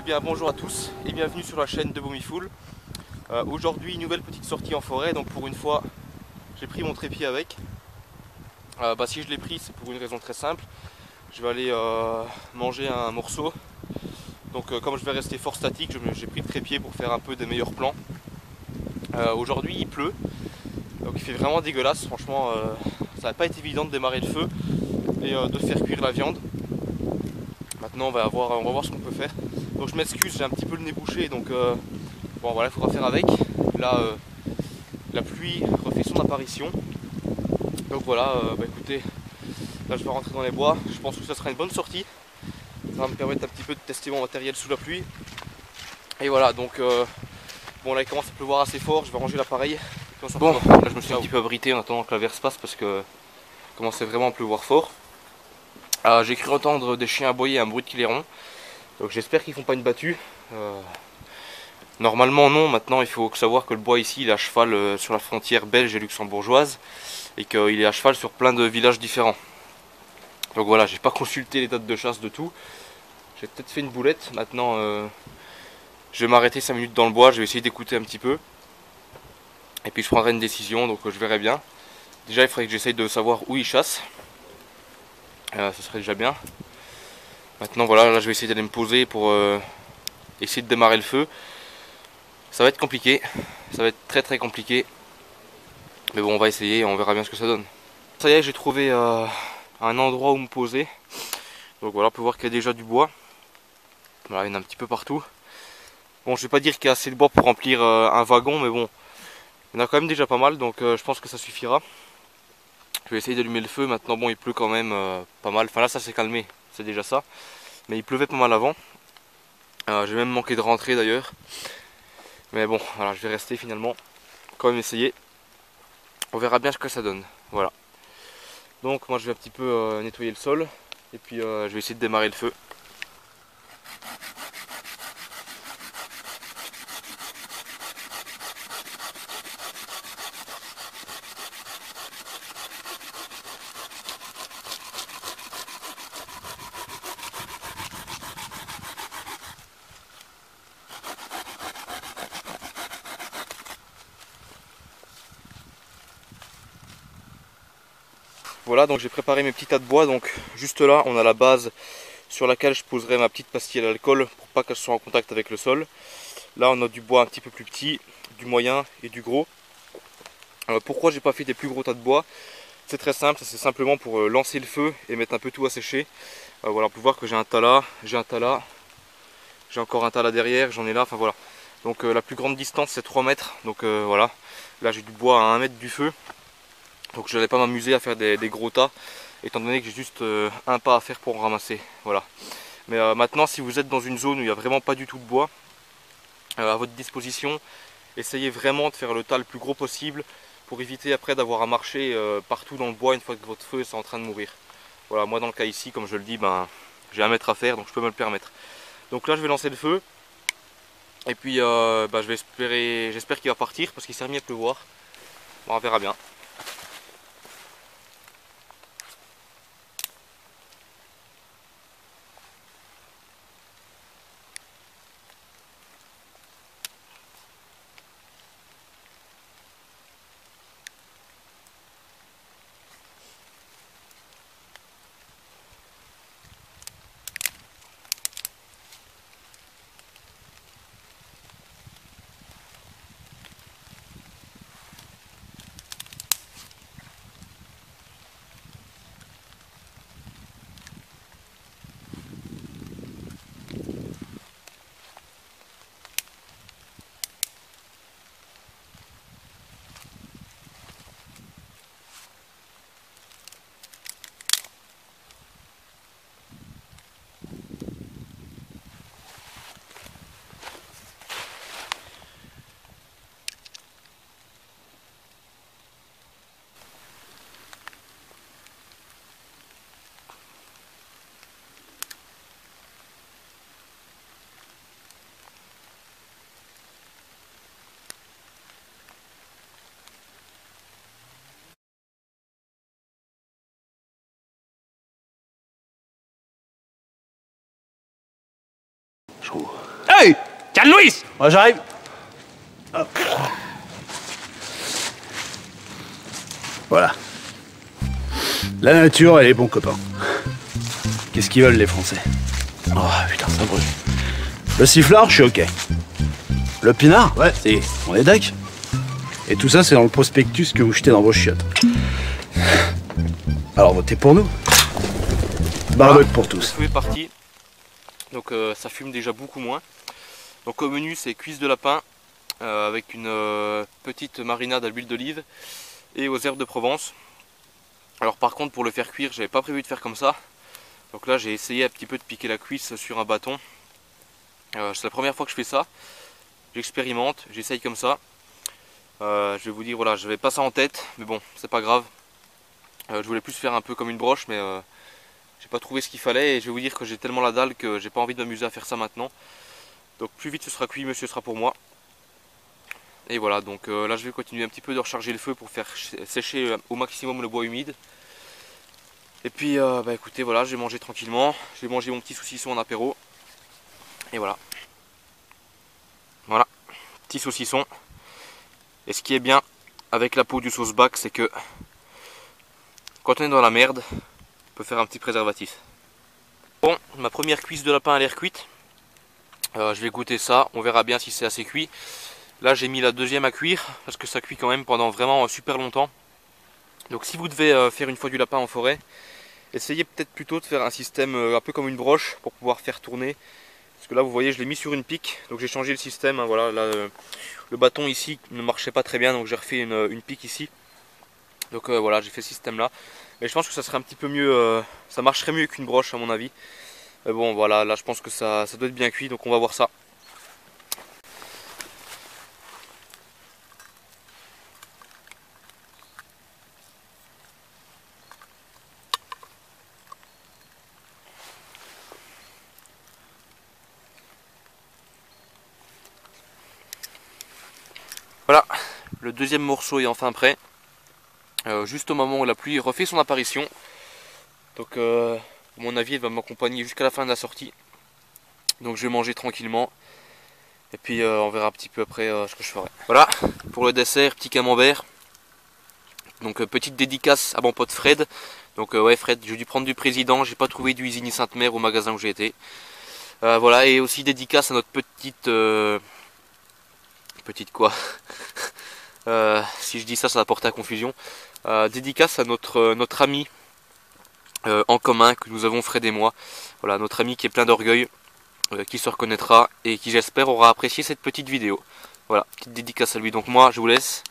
bien bonjour à tous et bienvenue sur la chaîne de Bomifool. Aujourd'hui nouvelle petite sortie en forêt, donc pour une fois j'ai pris mon trépied avec. Si je l'ai pris c'est pour une raison très simple, je vais aller manger un morceau. Donc comme je vais rester fort statique, j'ai pris le trépied pour faire un peu des meilleurs plans. Aujourd'hui il pleut, donc il fait vraiment dégueulasse, franchement ça n'a pas été évident de démarrer le feu et de faire cuire la viande. Maintenant on va voir ce qu'on peut faire. Donc je m'excuse, j'ai un petit peu le nez bouché, donc bon voilà, il faudra faire avec. Là la pluie refait son apparition. Donc voilà, écoutez, là je vais rentrer dans les bois, je pense que ça sera une bonne sortie. Ça va me permettre un petit peu de tester mon matériel sous la pluie. Et voilà, donc bon là il commence à pleuvoir assez fort, je vais ranger l'appareil. Bon, là je me suis un petit peu abrité en attendant que l'averse passe parce que commençait vraiment à pleuvoir fort. J'ai cru entendre des chiens aboyer, un bruit de clairon. Donc j'espère qu'ils font pas une battue. Normalement non, maintenant il faut savoir que le bois ici il est à cheval sur la frontière belge et luxembourgeoise et qu'il est à cheval sur plein de villages différents. Donc voilà, j'ai pas consulté les dates de chasse de tout. J'ai peut-être fait une boulette, maintenant je vais m'arrêter 5 minutes dans le bois, je vais essayer d'écouter un petit peu. Et puis je prendrai une décision, donc je verrai bien. Déjà il faudrait que j'essaye de savoir où ils chassent. Ça serait déjà bien. Maintenant voilà, là je vais essayer d'aller me poser pour essayer de démarrer le feu. Ça va être compliqué, ça va être très compliqué. Mais bon, on va essayer, on verra bien ce que ça donne. Ça y est, j'ai trouvé un endroit où me poser. Donc voilà, on peut voir qu'il y a déjà du bois. Voilà, il y en a un petit peu partout. Bon, je vais pas dire qu'il y a assez de bois pour remplir un wagon, mais bon, il y en a quand même déjà pas mal, donc je pense que ça suffira. Je vais essayer d'allumer le feu. Maintenant, bon, il pleut quand même pas mal. Enfin là, ça s'est calmé, c'est déjà ça. Mais il pleuvait pas mal avant. J'ai même manqué de rentrer d'ailleurs. Mais bon, voilà, je vais rester finalement. Quand même essayer. On verra bien ce que ça donne. Voilà. Donc moi je vais un petit peu nettoyer le sol. Et puis je vais essayer de démarrer le feu. Voilà, donc j'ai préparé mes petits tas de bois. Donc juste là on a la base sur laquelle je poserai ma petite pastille à l'alcool pour pas qu'elle soit en contact avec le sol. Là on a du bois un petit peu plus petit, du moyen et du gros. Pourquoi j'ai pas fait des plus gros tas de bois? C'est très simple, c'est simplement pour lancer le feu et mettre un peu tout à sécher. Voilà, on peut voir que j'ai un tas là, j'ai un tas là, j'ai encore un tas là derrière, j'en ai là, enfin voilà. Donc la plus grande distance c'est 3 mètres, donc voilà. Là j'ai du bois à 1 mètre du feu. Donc je n'allais pas m'amuser à faire des gros tas, étant donné que j'ai juste un pas à faire pour en ramasser. Voilà. Mais maintenant, si vous êtes dans une zone où il n'y a vraiment pas du tout de bois à votre disposition, essayez vraiment de faire le tas le plus gros possible pour éviter après d'avoir à marcher partout dans le bois une fois que votre feu est en train de mourir. Voilà, moi dans le cas ici, comme je le dis, j'ai 1 mètre à faire, donc je peux me le permettre. Donc là je vais lancer le feu. Et puis j'espère qu'il va partir parce qu'il s'est remis à pleuvoir. Bon, on verra bien. Hey! Tiens, Louis! Moi, j'arrive. Hop. Voilà. La nature et les bons copains. Qu'est-ce qu'ils veulent, les Français? Oh, putain, ça brûle. Le sifflard, je suis OK. Le pinard, ouais, c'est... On est d'accord. Et tout ça, c'est dans le prospectus que vous jetez dans vos chiottes. Alors, votez pour nous. Barbecue pour tous. Le feu est parti. Donc ça fume déjà beaucoup moins. Donc au menu, c'est cuisse de lapin avec une petite marinade à l'huile d'olive et aux herbes de Provence. Alors par contre, pour le faire cuire, j'avais pas prévu de faire comme ça. Donc là, j'ai essayé un petit peu de piquer la cuisse sur un bâton. C'est la première fois que je fais ça. J'expérimente, j'essaye comme ça. Je vais vous dire, voilà, j'avais pas ça en tête, mais bon, c'est pas grave. Je voulais plus faire un peu comme une broche, mais j'ai pas trouvé ce qu'il fallait. Et je vais vous dire que j'ai tellement la dalle que j'ai pas envie de m'amuser à faire ça maintenant. Donc plus vite ce sera cuit, mieux ce sera pour moi. Et voilà, donc là je vais continuer un petit peu de recharger le feu pour faire sécher au maximum le bois humide. Et puis bah écoutez, voilà, je vais manger tranquillement. Je vais manger mon petit saucisson en apéro. Et voilà. Voilà, petit saucisson. Et ce qui est bien avec la peau du sauce bac, c'est que quand on est dans la merde, on peut faire un petit préservatif. Bon, ma première cuisse de lapin a l'air cuite. Je vais goûter ça, on verra bien si c'est assez cuit. Là j'ai mis la deuxième à cuire, parce que ça cuit quand même pendant vraiment super longtemps. Donc si vous devez faire une fois du lapin en forêt, essayez peut-être plutôt de faire un système un peu comme une broche pour pouvoir faire tourner. Parce que là vous voyez, je l'ai mis sur une pique, donc j'ai changé le système. Hein, voilà, là, le bâton ici ne marchait pas très bien, donc j'ai refait une pique ici. Donc voilà, j'ai fait ce système là. Mais je pense que ça serait un petit peu mieux, ça marcherait mieux qu'une broche à mon avis. Mais bon voilà, là je pense que ça doit être bien cuit, donc on va voir ça. Voilà, le deuxième morceau est enfin prêt. Juste au moment où la pluie refait son apparition. Donc à mon avis elle va m'accompagner jusqu'à la fin de la sortie. Donc je vais manger tranquillement. Et puis on verra un petit peu après ce que je ferai. Voilà, pour le dessert, petit camembert. Donc petite dédicace à mon pote Fred. Donc ouais Fred, j'ai dû prendre du président, j'ai pas trouvé du Isigny Sainte-Mère au magasin où j'ai été. Voilà, et aussi dédicace à notre petite... petite quoi si je dis ça, ça va porter à confusion. Dédicace à notre ami en commun que nous avons, Fred et moi. Voilà, notre ami qui est plein d'orgueil, qui se reconnaîtra et qui j'espère aura apprécié cette petite vidéo. Voilà, petite dédicace à lui. Donc moi je vous laisse.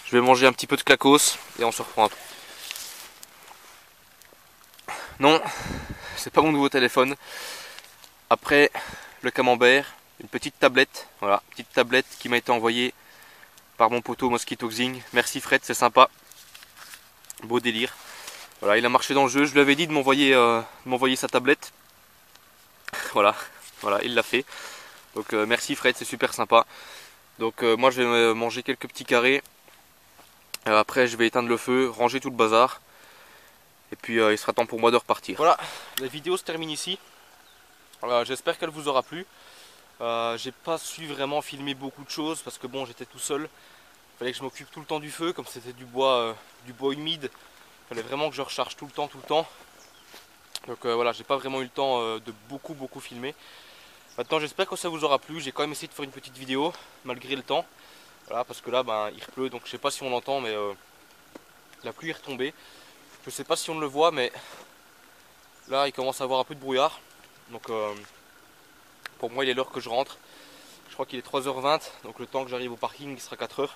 Je vais manger un petit peu de clacos et on se reprend après. Non, c'est pas mon nouveau téléphone. Après le camembert, une petite tablette. Voilà, petite tablette qui m'a été envoyée par mon poteau Mosquito Xing. Merci Fred, c'est sympa. Beau délire. Voilà, il a marché dans le jeu. Je lui avais dit de m'envoyer sa tablette. Voilà, voilà, il l'a fait. Donc merci Fred, c'est super sympa. Donc moi je vais manger quelques petits carrés. Après je vais éteindre le feu, ranger tout le bazar. Et puis il sera temps pour moi de repartir. Voilà, la vidéo se termine ici. J'espère qu'elle vous aura plu. J'ai pas su vraiment filmer beaucoup de choses parce que bon, j'étais tout seul. Il fallait que je m'occupe tout le temps du feu, comme c'était du bois humide. Il fallait vraiment que je recharge tout le temps. Donc voilà, j'ai pas vraiment eu le temps de beaucoup filmer. Maintenant j'espère que ça vous aura plu. J'ai quand même essayé de faire une petite vidéo malgré le temps. Voilà, parce que là ben, il pleut, donc je sais pas si on l'entend, mais la pluie est retombée. Je sais pas si on le voit, mais là il commence à avoir un peu de brouillard. Donc pour moi il est l'heure que je rentre. Je crois qu'il est 3h20, donc le temps que j'arrive au parking il sera 4h.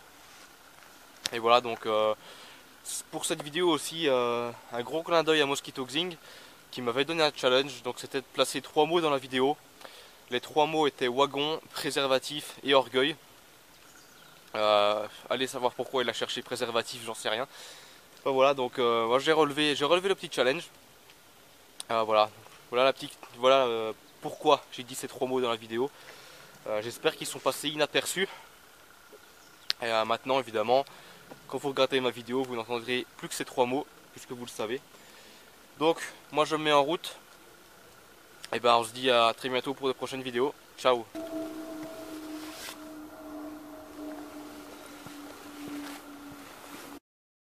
Et voilà, donc pour cette vidéo aussi un gros clin d'œil à Mosquito Xing qui m'avait donné un challenge. Donc c'était de placer 3 mots dans la vidéo. Les 3 mots étaient wagon, préservatif et orgueil. Allez savoir pourquoi il a cherché préservatif, j'en sais rien. Enfin, voilà, donc moi j'ai relevé le petit challenge. Voilà pourquoi j'ai dit ces 3 mots dans la vidéo. J'espère qu'ils sont passés inaperçus. Et maintenant évidemment, quand vous regardez ma vidéo, vous n'entendrez plus que ces 3 mots, puisque vous le savez. Donc moi je me mets en route. Et ben on se dit à très bientôt pour de prochaines vidéos. Ciao.